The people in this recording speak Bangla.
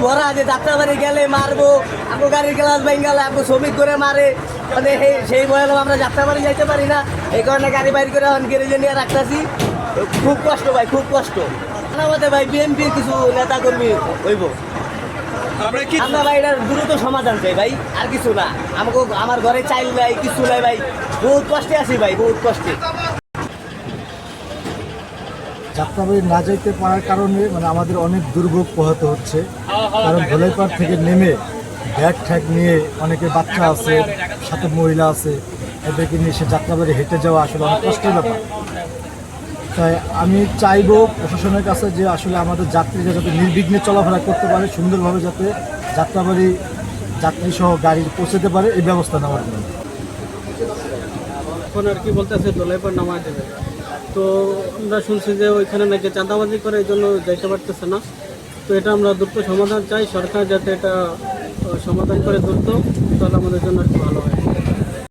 ভরা যে যাত্রাবাড়ি গেলে মারবো, আমগো গাড়ির গ্লাস ভেঙে গেলে আমগো শ্রমিক করে মারে, মানে সেই ভয় হলো আমরা যাত্রাবাড়ি যাইতে পারি না। এই কারণে গাড়ি বাইর করে এখন গ্যারেজে নিয়ে রাখতেছি। খুব কষ্ট ভাই, খুব কষ্ট। আমাদের ভাই বিএনপির কিছু নেতা কর্মী হইব, আমরা ভাই এটার দ্রুত সমাধান চাই ভাই, আর কিছু না। আমাকে আমার ঘরে চাইল নাই, কিছু নাই ভাই, বহুত কষ্টে আছি ভাই, বহুত কষ্টে। যাত্রাবাড়ি না যাইতে পারার কারণে মানে আমাদের অনেক দুর্ভোগ পোহাতে হচ্ছে। কারণ ধোলাইপাড় থেকে নেমে ব্যাগ ঠ্যাগ নিয়ে অনেকে বাচ্চা আছে, সাথে মহিলা আছে, এদেরকে নিয়ে সে যাত্রাবাড়ি হেঁটে যাওয়া আসলে অনেক কষ্টের ব্যাপার। তাই আমি চাইবো প্রশাসনের কাছে যে আসলে আমাদের যাত্রীরা যাতে নির্বিঘ্নে চলাফেরা করতে পারে, সুন্দরভাবে যাতে যাত্রাবাড়ি যাত্রী সহ গাড়ি পৌঁছতে পারে, এই ব্যবস্থা নেওয়ার জন্য। এখন আর কি বলতেছে ধোলাইপাড় নামায় দেবে, তো আমরা শুনছি যে ওইখানে নাকি চাঁদাবাজি করে এই জন্য যাইতে পারতেছে না। তো এটা আমরা দ্রুত সমাধান চাই, সরকার যাতে এটা সমাধান করে দ্রুত, তাহলে আমাদের জন্য একটু ভালো হয়।